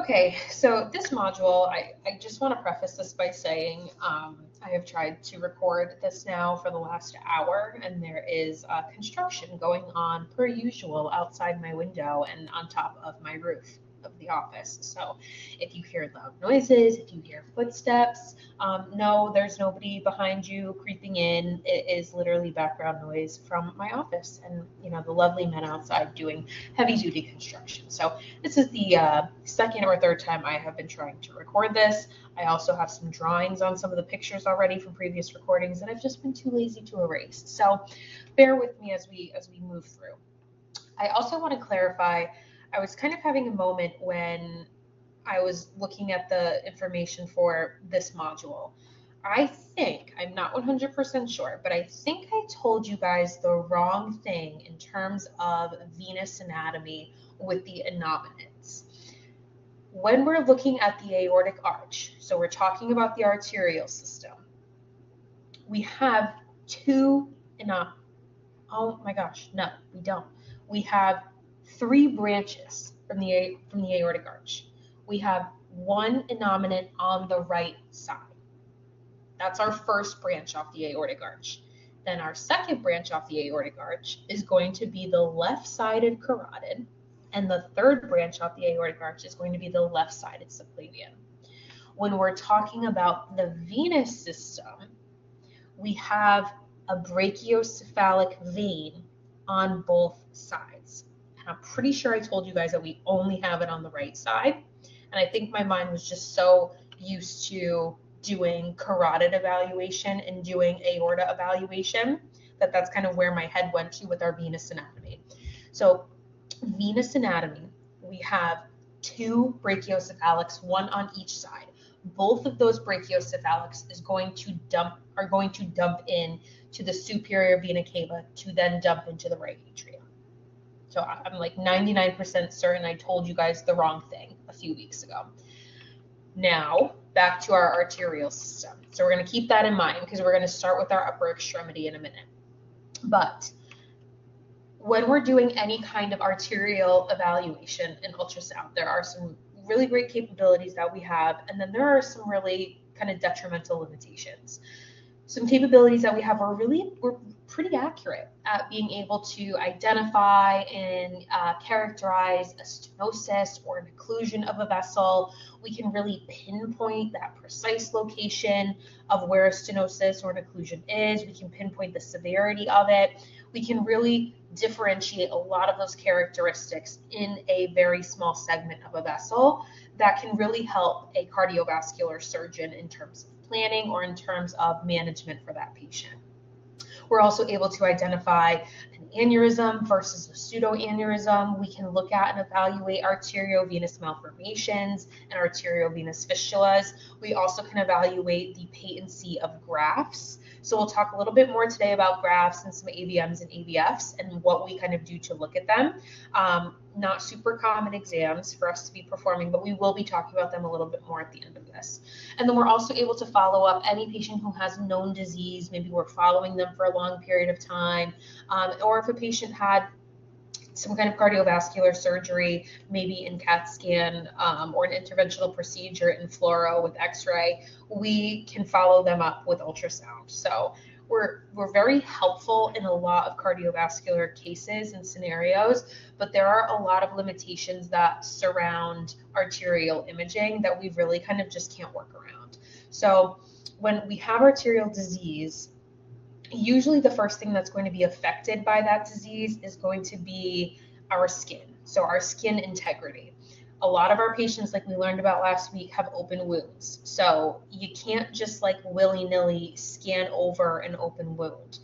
Okay, so this module, I just want to preface this by saying I have tried to record this now for the last hour, and there is construction going on per usual outside my window and on top of my roof of the office. So if you hear loud noises, if you hear footsteps, no, there's nobody behind you creeping in. It is literally background noise from my office and, the lovely men outside doing heavy duty construction. So this is the second or third time I have been trying to record this. I also have some drawings on some of the pictures already from previous recordings that I've just been too lazy to erase. So bear with me as we move through. I also want to clarify, I was kind of having a moment when I was looking at the information for this module. I think, I'm not 100% sure, but I think I told you guys the wrong thing in terms of venous anatomy with the innominates. When we're looking at the aortic arch, so we're talking about the arterial system, we have oh my gosh, no, we don't. We have three branches from the aortic arch. We have one innominate on the right side. That's our first branch off the aortic arch. Then our second branch off the aortic arch is going to be the left-sided carotid, and the third branch off the aortic arch is going to be the left-sided subclavian. When we're talking about the venous system, we have a brachiocephalic vein on both sides. And I'm pretty sure I told you guys that we only have it on the right side. And I think my mind was just so used to doing carotid evaluation and doing aorta evaluation that that's kind of where my head went to with our venous anatomy. So venous anatomy, we have two brachiocephalics, one on each side. Both of those brachiocephalics are going to dump in to the superior vena cava to then dump into the right atrium. So I'm like 99% certain I told you guys the wrong thing a few weeks ago. Now, back to our arterial system. So we're going to keep that in mind because we're going to start with our upper extremity in a minute. But when we're doing any kind of arterial evaluation in ultrasound, there are some really great capabilities that we have, and then there are some really kind of detrimental limitations. Some capabilities that we have we're pretty accurate at being able to identify and characterize a stenosis or an occlusion of a vessel. We can really pinpoint that precise location of where a stenosis or an occlusion is. We can pinpoint the severity of it. We can really differentiate a lot of those characteristics in a very small segment of a vessel that can really help a cardiovascular surgeon in terms of planning or in terms of management for that patient. We're also able to identify an aneurysm versus a pseudoaneurysm. We can look at and evaluate arteriovenous malformations and arteriovenous fistulas. We also can evaluate the patency of grafts. So we'll talk a little bit more today about grafts and some AVMs and AVFs and what we kind of do to look at them. Not super common exams for us to be performing, but we will be talking about them a little bit more at the end of this. And then we're also able to follow up any patient who has known disease. Maybe we're following them for a long period of time, or if a patient had some kind of cardiovascular surgery, maybe in CAT scan or an interventional procedure in fluoro with x-ray, we can follow them up with ultrasound. So we're very helpful in a lot of cardiovascular cases and scenarios, but there are a lot of limitations that surround arterial imaging that we really kind of just can't work around. So when we have arterial disease, usually the first thing that's going to be affected by that disease is going to be our skin, so our skin integrity. A lot of our patients, like we learned about last week, have open wounds. So you can't just like willy-nilly scan over an open wound.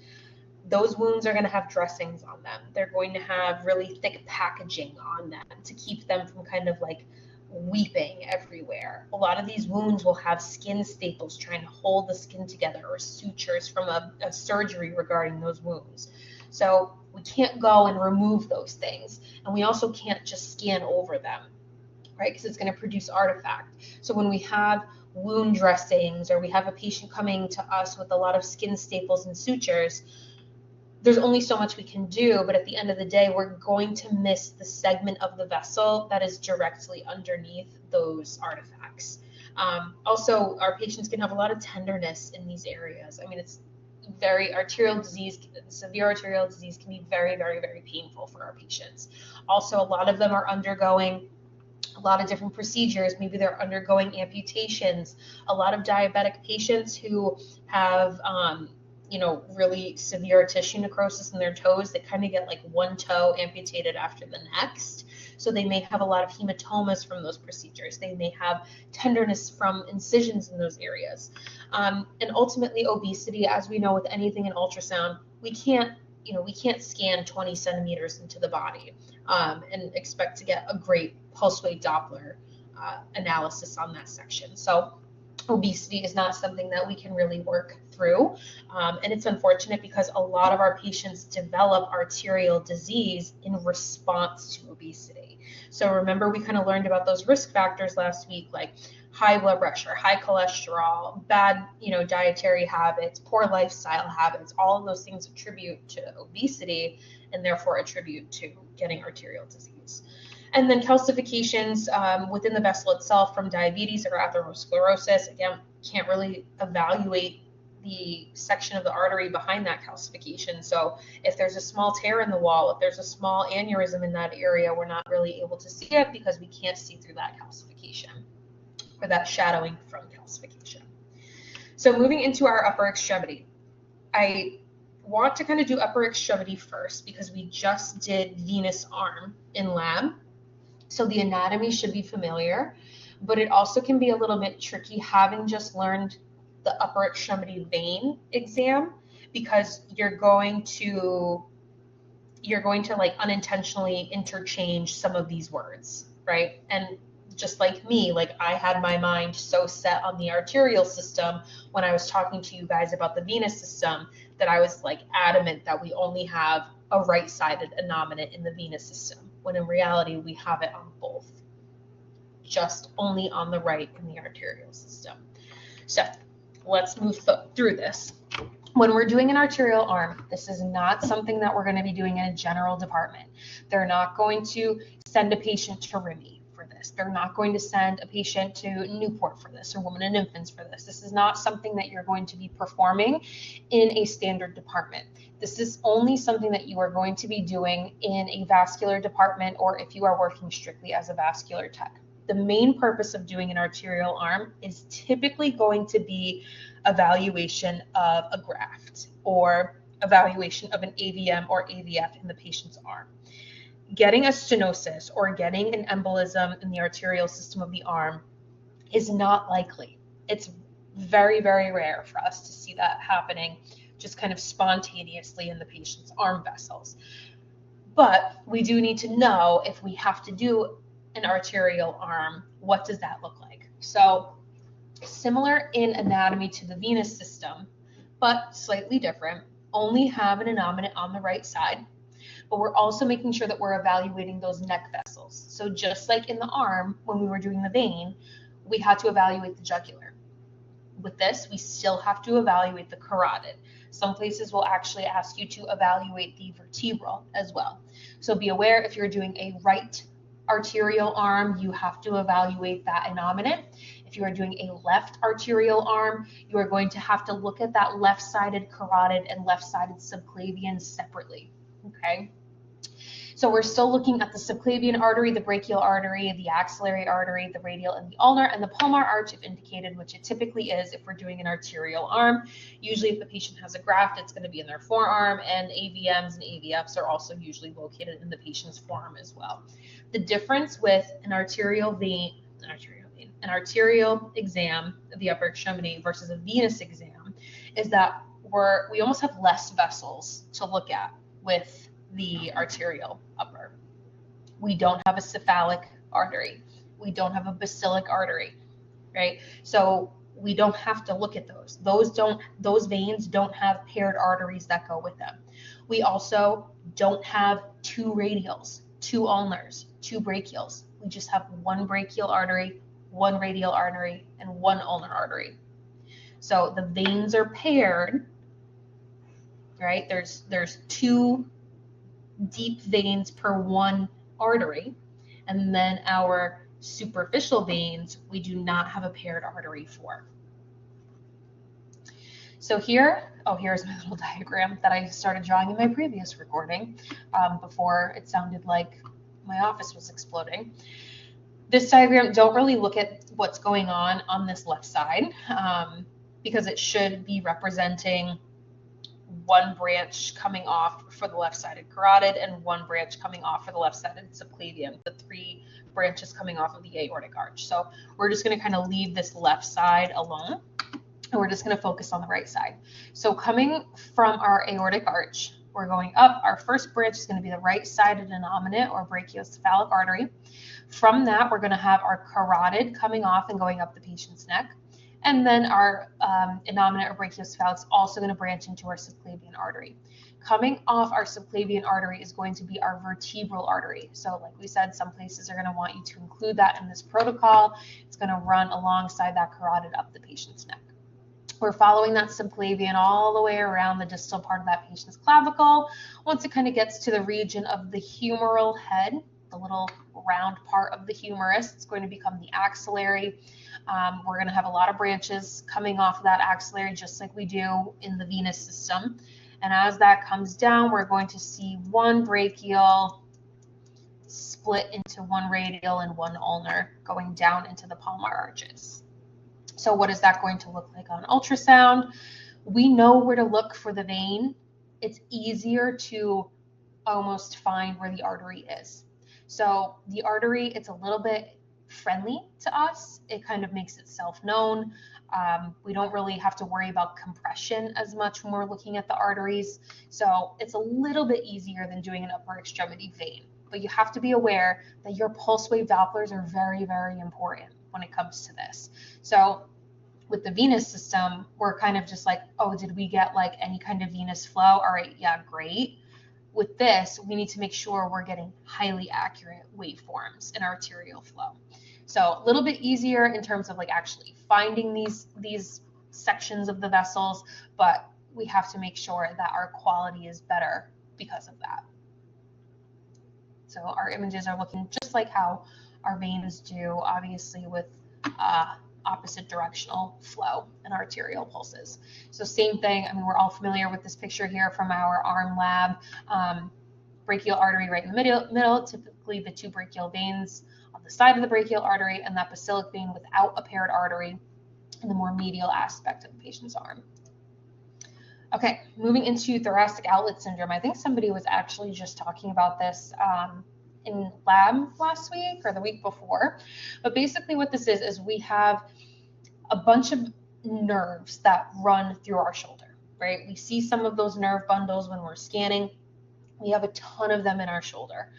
Those wounds are going to have dressings on them. They're going to have really thick packaging on them to keep them from kind of like weeping everywhere. A lot of these wounds will have skin staples trying to hold the skin together or sutures from a surgery regarding those wounds. So we can't go and remove those things. And we also can't just scan over them, right? Because it's going to produce artifact. So when we have wound dressings or we have a patient coming to us with a lot of skin staples and sutures, there's only so much we can do, but at the end of the day, we're going to miss the segment of the vessel that is directly underneath those artifacts. Also, our patients can have a lot of tenderness in these areas. I mean, it's severe arterial disease can be very, very, very painful for our patients. Also, a lot of them are undergoing a lot of different procedures. Maybe they're undergoing amputations. A lot of diabetic patients who have, really severe tissue necrosis in their toes, they kind of get like one toe amputated after the next. So they may have a lot of hematomas from those procedures. They may have tenderness from incisions in those areas. And ultimately, obesity, as we know with anything in ultrasound, we can't scan 20 centimeters into the body and expect to get a great pulse weight Doppler analysis on that section. So obesity is not something that we can really work through. And it's unfortunate because a lot of our patients develop arterial disease in response to obesity. So remember, we kind of learned about those risk factors last week, like high blood pressure, high cholesterol, bad, dietary habits, poor lifestyle habits. All of those things attribute to obesity and therefore attribute to getting arterial disease. And then calcifications within the vessel itself from diabetes or atherosclerosis. Again, can't really evaluate the section of the artery behind that calcification. So if there's a small tear in the wall, if there's a small aneurysm in that area, we're not really able to see it because we can't see through that calcification or that shadowing from calcification. So moving into our upper extremity, I want to kind of do upper extremity first because we just did venous arm in lab. So the anatomy should be familiar, but it also can be a little bit tricky having just learned the upper extremity vein exam because you're going to like unintentionally interchange some of these words, right? And just like me, like I had my mind so set on the arterial system when I was talking to you guys about the venous system that I was like adamant that we only have a right-sided innominate in the venous system, when in reality we have it on both, just only on the right in the arterial system. So let's move through this. When we're doing an arterial arm, this is not something that we're going to be doing in a general department. They're not going to send a patient to RIMI for this. They're not going to send a patient to Newport for this or Women and Infants for this. This is not something that you're going to be performing in a standard department. This is only something that you are going to be doing in a vascular department or if you are working strictly as a vascular tech. The main purpose of doing an arterial arm is typically going to be evaluation of a graft or evaluation of an AVM or AVF in the patient's arm. Getting a stenosis or getting an embolism in the arterial system of the arm is not likely. It's very, very rare for us to see that happening just kind of spontaneously in the patient's arm vessels. But we do need to know if we have to do an arterial arm, what does that look like? So similar in anatomy to the venous system, but slightly different, only have an innominate on the right side, but we're also making sure that we're evaluating those neck vessels. So just like in the arm, when we were doing the vein, we had to evaluate the jugular. With this, we still have to evaluate the carotid. Some places will actually ask you to evaluate the vertebral as well. So be aware if you're doing a right arterial arm, you have to evaluate that innominate. If you are doing a left arterial arm, you are going to have to look at that left-sided carotid and left-sided subclavian separately, okay? So we're still looking at the subclavian artery, the brachial artery, the axillary artery, the radial and the ulnar, and the palmar arch if indicated, which it typically is if we're doing an arterial arm. Usually if the patient has a graft, it's going to be in their forearm, and AVMs and AVFs are also usually located in the patient's forearm as well. The difference with an arterial exam of the upper extremity versus a venous exam is that we almost have less vessels to look at with the arterial upper. We don't have a cephalic artery. We don't have a basilic artery, right? So we don't have to look at those. Those veins don't have paired arteries that go with them. We also don't have two radials, two ulnars, two brachials. We just have one brachial artery, one radial artery, and one ulnar artery. So the veins are paired, right? There's 2 deep veins per 1 artery, and then our superficial veins, we do not have a paired artery for. So here's my little diagram that I started drawing in my previous recording before it sounded like my office was exploding. This diagram, don't really look at what's going on this left side because it should be representing 1 branch coming off for the left-sided carotid and 1 branch coming off for the left-sided subclavian, the 3 branches coming off of the aortic arch. So we're just going to kind of leave this left side alone, and we're just going to focus on the right side. So coming from our aortic arch, we're going up. Our first branch is going to be the right-sided innominate or brachiocephalic artery. From that, we're going to have our carotid coming off and going up the patient's neck. And then our innominate or brachiocephalic is also going to branch into our subclavian artery. Coming off our subclavian artery is going to be our vertebral artery. So like we said, some places are going to want you to include that in this protocol. It's going to run alongside that carotid up the patient's neck. We're following that subclavian all the way around the distal part of that patient's clavicle. Once it kind of gets to the region of the humeral head, the little round part of the humerus, it's going to become the axillary. We're going to have a lot of branches coming off of that axillary, just like we do in the venous system. And as that comes down, we're going to see 1 brachial split into 1 radial and 1 ulnar going down into the palmar arches. So what is that going to look like on ultrasound? We know where to look for the vein. It's easier to almost find where the artery is. So the artery, it's a little bit friendly to us. It kind of makes itself known. We don't really have to worry about compression as much when we're looking at the arteries. So it's a little bit easier than doing an upper extremity vein. But you have to be aware that your pulse wave Dopplers are very, very important when it comes to this. So with the venous system, we're kind of just like, oh, did we get like any kind of venous flow? All right, yeah, great. With this, we need to make sure we're getting highly accurate waveforms in arterial flow. So a little bit easier in terms of like actually finding these sections of the vessels, but we have to make sure that our quality is better because of that. So our images are looking just like how our veins do, obviously with opposite directional flow and arterial pulses. So same thing, I mean, we're all familiar with this picture here from our arm lab. Brachial artery right in the middle, typically the 2 brachial veins on the side of the brachial artery, and that basilic vein without a paired artery in the more medial aspect of the patient's arm. Okay, moving into thoracic outlet syndrome. I think somebody was actually just talking about this in lab last week or the week before. But basically what this is we have a bunch of nerves that run through our shoulder, right? We see some of those nerve bundles when we're scanning. We have a ton of them in our shoulder.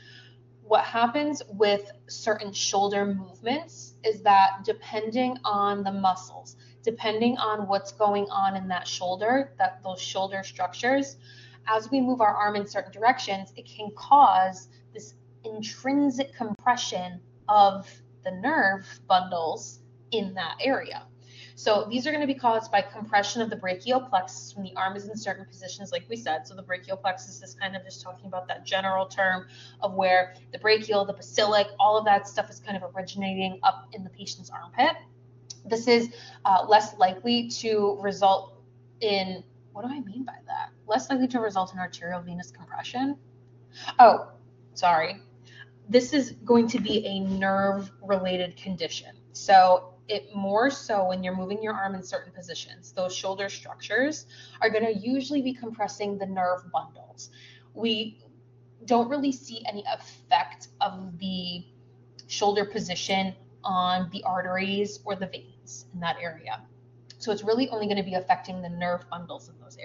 What happens with certain shoulder movements is that depending on the muscles, depending on what's going on in that shoulder, those shoulder structures, as we move our arm in certain directions, it can cause this intrinsic compression of the nerve bundles in that area. So these are going to be caused by compression of the brachial plexus when the arm is in certain positions, like we said. So the brachial plexus is kind of just talking about that general term of where the brachial, the basilic, all of that stuff is kind of originating up in the patient's armpit. This is less likely to result in, what do I mean by that? Less likely to result in arterial venous compression. Oh, sorry. This is going to be a nerve-related condition. So it more so when you're moving your arm in certain positions, those shoulder structures are going to usually be compressing the nerve bundles. We don't really see any effect of the shoulder position on the arteries or the veins in that area. So it's really only going to be affecting the nerve bundles in those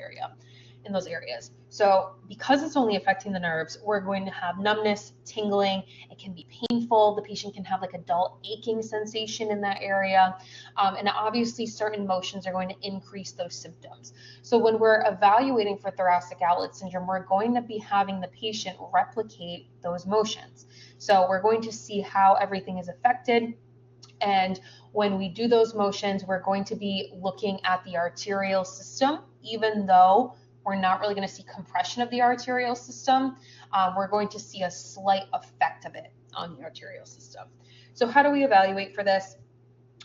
areas. So because it's only affecting the nerves, we're going to have numbness, tingling. It can be painful. The patient can have like a dull aching sensation in that area. And obviously certain motions are going to increase those symptoms. So when we're evaluating for thoracic outlet syndrome, we're going to be having the patient replicate those motions. So we're going to see how everything is affected. And when we do those motions, we're going to be looking at the arterial system, even though we're not really going to see compression of the arterial system. We're going to see a slight effect of it on the arterial system. So how do we evaluate for this?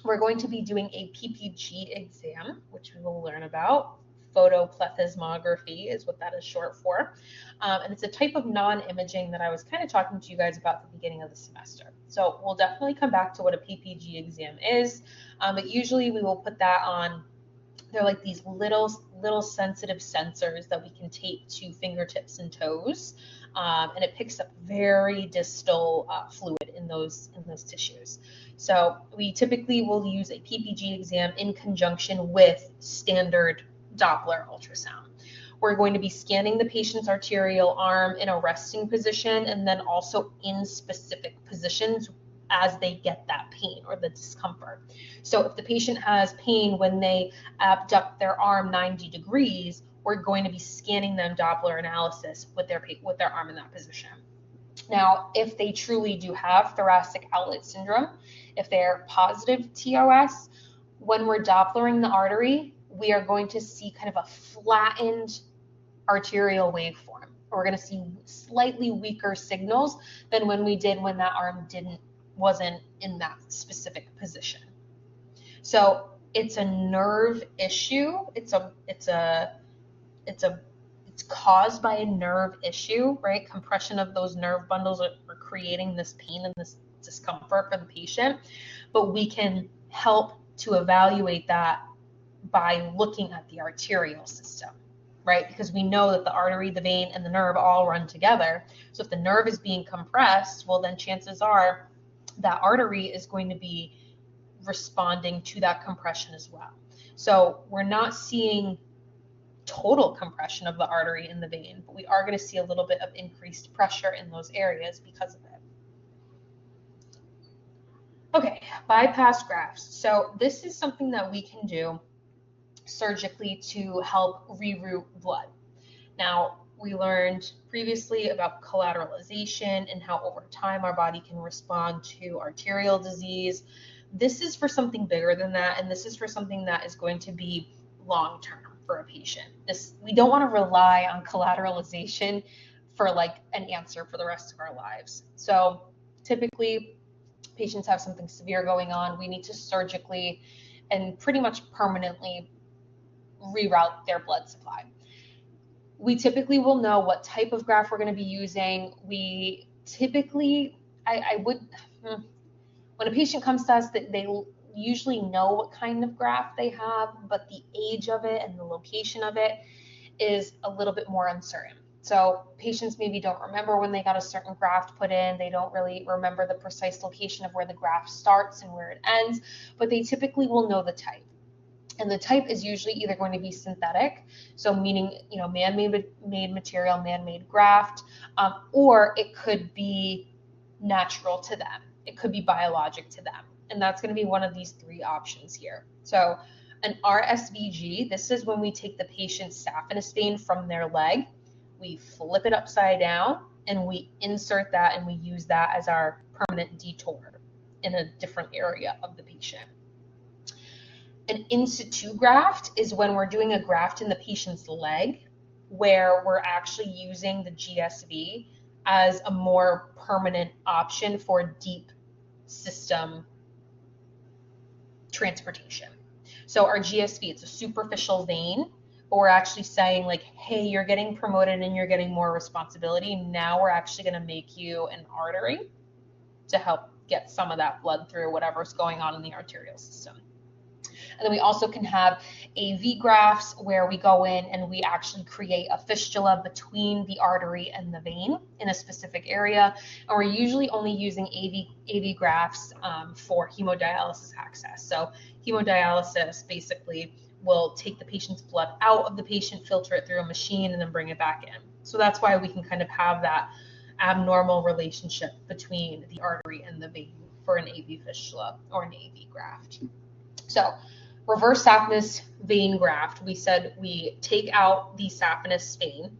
We're going to be doing a PPG exam, which we will learn about. Photoplethysmography is what that is short for. And it's a type of non-imaging that I was kind of talking to you guys about at the beginning of the semester. So we'll definitely come back to what a PPG exam is, but usually we will put that on. They're like these little sensitive sensors that we can tape to fingertips and toes, and it picks up very distal fluid in those tissues. So we typically will use a PPG exam in conjunction with standard Doppler ultrasound. We're going to be scanning the patient's arterial arm in a resting position and then also in specific positions as they get that pain or the discomfort. So if the patient has pain when they abduct their arm 90 degrees, we're going to be scanning them Doppler analysis with their arm in that position. Now, if they truly do have thoracic outlet syndrome, if they're positive TOS, when we're Dopplering the artery, we are going to see kind of a flattened arterial waveform. We're going to see slightly weaker signals than when that arm wasn't in that specific position. So it's a nerve issue. It's caused by a nerve issue, right? Compression of those nerve bundles are creating this pain and this discomfort for the patient. But we can help to evaluate that by looking at the arterial system, right? Because we know that the artery, the vein, and the nerve all run together. So if the nerve is being compressed, well, then chances are that artery is going to be responding to that compression as well. So we're not seeing total compression of the artery and the vein, but we are going to see a little bit of increased pressure in those areas because of it. Okay, bypass grafts. So this is something that we can do surgically to help reroute blood. Now, we learned previously about collateralization and how over time our body can respond to arterial disease. This is for something bigger than that, and this is for something that is going to be long-term for a patient. We don't want to rely on collateralization for like an answer for the rest of our lives. So typically, patients have something severe going on. We need to surgically and pretty much permanently reroute their blood supply. We typically will know what type of graft we're going to be using. We typically, when a patient comes to us, they usually know what kind of graft they have, but the age of it and the location of it is a little bit more uncertain. So patients maybe don't remember when they got a certain graft put in. They don't really remember the precise location of where the graft starts and where it ends, but they typically will know the type. And the type is usually either going to be synthetic, so meaning, man-made material, man-made graft, or it could be natural to them. It could be biologic to them. And that's going to be one of these three options here. So an RSVG, this is when we take the patient's saphenous vein from their leg, we flip it upside down, and we insert that, and we use that as our permanent detour in a different area of the patient. An in situ graft is when we're doing a graft in the patient's leg, where we're actually using the GSV as a more permanent option for deep system transportation. So our GSV, it's a superficial vein, but we're actually saying like, hey, you're getting promoted and you're getting more responsibility. Now we're actually going to make you an artery to help get some of that blood through whatever's going on in the arterial system. And then we also can have AV grafts where we go in and we actually create a fistula between the artery and the vein in a specific area. And we're usually only using AV grafts for hemodialysis access. So hemodialysis basically will take the patient's blood out of the patient, filter it through a machine, and then bring it back in. So that's why we can kind of have that abnormal relationship between the artery and the vein for an AV fistula or an AV graft. So reverse saphenous vein graft, we said we take out the saphenous vein,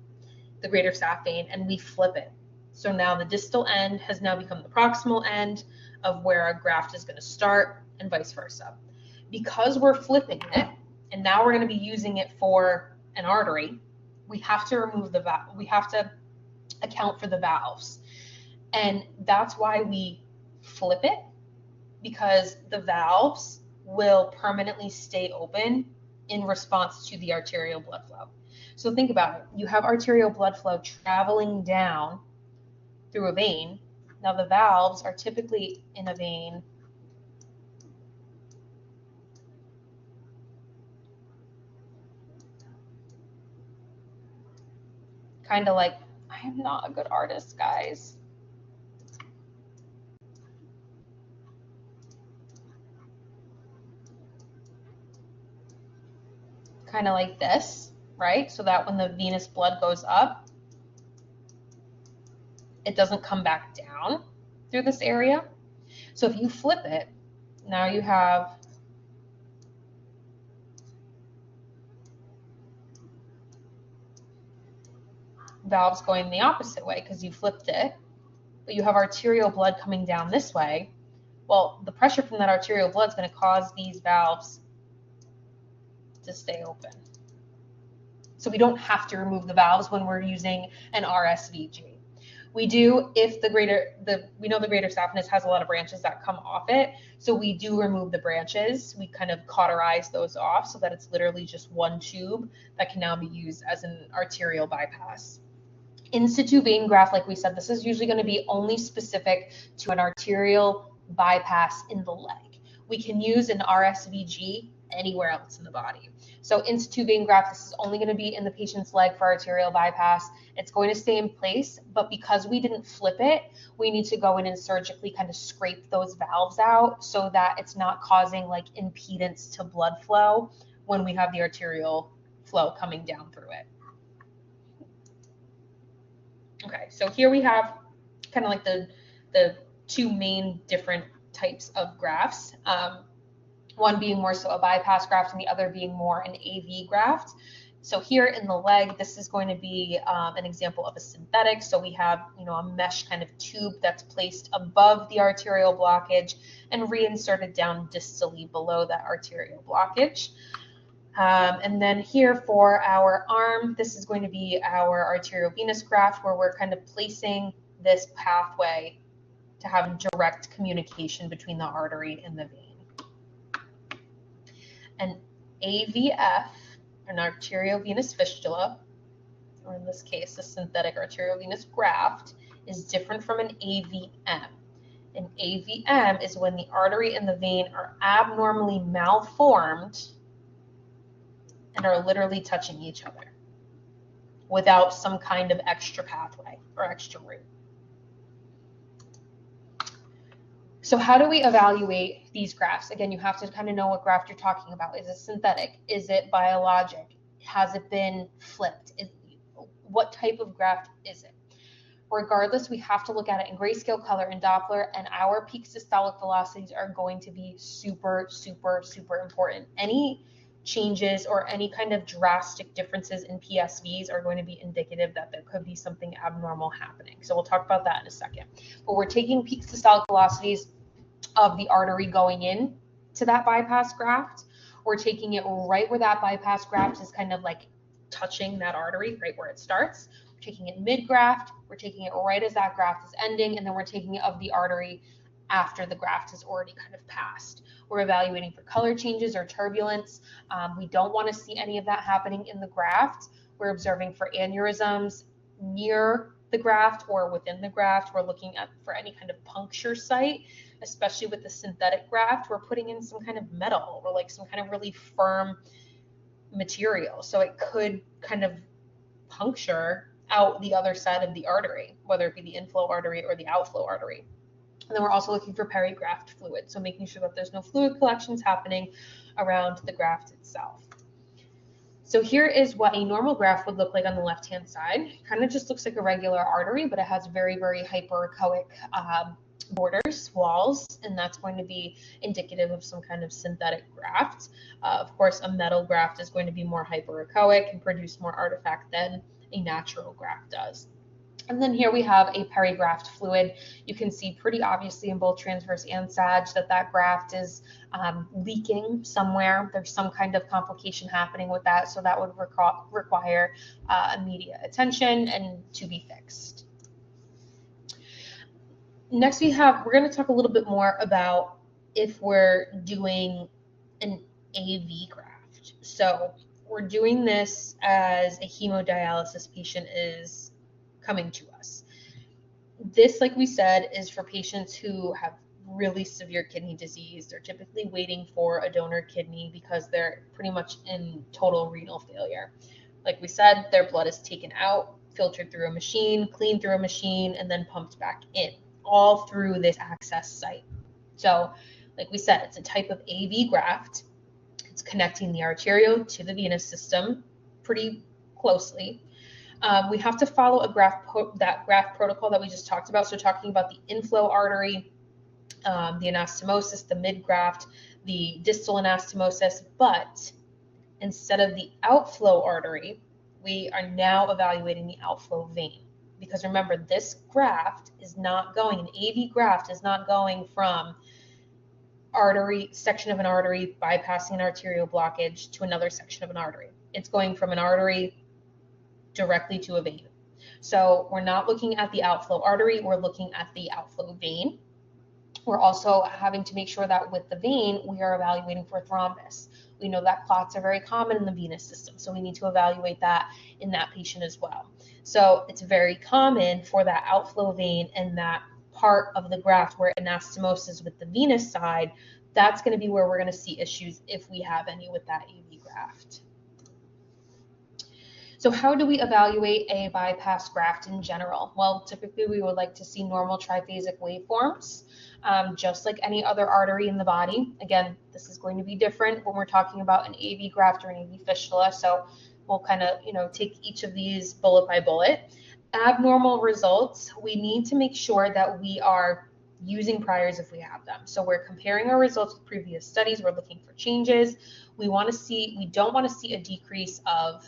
the greater saph vein, and we flip it. So now the distal end has now become the proximal end of where our graft is going to start, and vice versa. Because we're flipping it, and now we're going to be using it for an artery, we have to remove the valve. We have to account for the valves. And that's why we flip it, because the valves will permanently stay open in response to the arterial blood flow. So think about it. You have arterial blood flow traveling down through a vein. Now the valves are typically in a vein kind of like, I am not a good artist, guys. Kind of like this, right? So that when the venous blood goes up, it doesn't come back down through this area. So if you flip it, now you have valves going the opposite way because you flipped it, but you have arterial blood coming down this way. Well, the pressure from that arterial blood is going to cause these valves to stay open. So we don't have to remove the valves when we're using an RSVG. We do if we know the greater saphenous has a lot of branches that come off it, so we do remove the branches. We kind of cauterize those off so that it's literally just one tube that can now be used as an arterial bypass. In situ vein graft, like we said, this is usually going to be only specific to an arterial bypass in the leg. We can use an RSVG anywhere else in the body. So in situ vein graft, this is only going to be in the patient's leg for arterial bypass. It's going to stay in place, but because we didn't flip it, we need to go in and surgically kind of scrape those valves out so that it's not causing like impedance to blood flow when we have the arterial flow coming down through it. Okay, so here we have kind of like the two main different types of grafts. One being more so a bypass graft and the other being more an AV graft. So here in the leg, this is going to be an example of a synthetic. So we have, a mesh kind of tube that's placed above the arterial blockage and reinserted down distally below that arterial blockage. And then here for our arm, this is going to be our arteriovenous graft, where we're kind of placing this pathway to have direct communication between the artery and the vein. An AVF, an arteriovenous fistula, or in this case, a synthetic arteriovenous graft, is different from an AVM. An AVM is when the artery and the vein are abnormally malformed and are literally touching each other without some kind of extra pathway or extra route. So how do we evaluate these grafts? Again, you have to kind of know what graft you're talking about. Is it synthetic? Is it biologic? Has it been flipped? What type of graft is it? Regardless, we have to look at it in grayscale, color, and Doppler, and our peak systolic velocities are going to be super, super, super important. Any changes or any kind of drastic differences in PSVs are going to be indicative that there could be something abnormal happening. So we'll talk about that in a second. But we're taking peak systolic velocities of the artery going in to that bypass graft. We're taking it right where that bypass graft is kind of like touching that artery, right where it starts. We're taking it mid-graft. We're taking it right as that graft is ending, and then we're taking it of the artery after the graft has already kind of passed. We're evaluating for color changes or turbulence. We don't want to see any of that happening in the graft. We're observing for aneurysms near the graft or within the graft. We're looking at for any kind of puncture site, especially with the synthetic graft. We're putting in some kind of metal or like some kind of really firm material. So it could kind of puncture out the other side of the artery, whether it be the inflow artery or the outflow artery. And then we're also looking for perigraft fluid, so making sure that there's no fluid collections happening around the graft itself. So here is what a normal graft would look like on the left-hand side. Kind of just looks like a regular artery, but it has very, very hyperechoic borders, walls, and that's going to be indicative of some kind of synthetic graft. Of course, a metal graft is going to be more hyperechoic and produce more artifact than a natural graft does. And then here we have a perigraft fluid. You can see pretty obviously in both transverse and sag that graft is leaking somewhere. There's some kind of complication happening with that, so that would require immediate attention and to be fixed. Next we're going to talk a little bit more about if we're doing an AV graft. So we're doing this as a hemodialysis patient is coming to us. This, like we said, is for patients who have really severe kidney disease. They're typically waiting for a donor kidney because they're pretty much in total renal failure. Like we said, their blood is taken out, filtered through a machine, cleaned through a machine, and then pumped back in, all through this access site. So, like we said, it's a type of AV graft. It's connecting the arterial to the venous system pretty closely. We have to follow that graft protocol that we just talked about. So talking about the inflow artery, the anastomosis, the mid-graft, the distal anastomosis, but instead of the outflow artery, we are now evaluating the outflow vein. Because remember, this graft is not going, an AV graft is not going from section of an artery bypassing an arterial blockage to another section of an artery. It's going from an artery directly to a vein. So we're not looking at the outflow artery, we're looking at the outflow vein. We're also having to make sure that with the vein, we are evaluating for thrombus. We know that clots are very common in the venous system, so we need to evaluate that in that patient as well. So it's very common for that outflow vein and that part of the graft where anastomosis with the venous side, that's going to be where we're going to see issues if we have any with that AV graft. So how do we evaluate a bypass graft in general? Well, typically we would like to see normal triphasic waveforms, just like any other artery in the body. Again, this is going to be different when we're talking about an AV graft or an AV fistula, so we'll kind of, take each of these bullet by bullet. Abnormal results, we need to make sure that we are using priors if we have them. So we're comparing our results with previous studies, we're looking for changes. We don't want to see a decrease of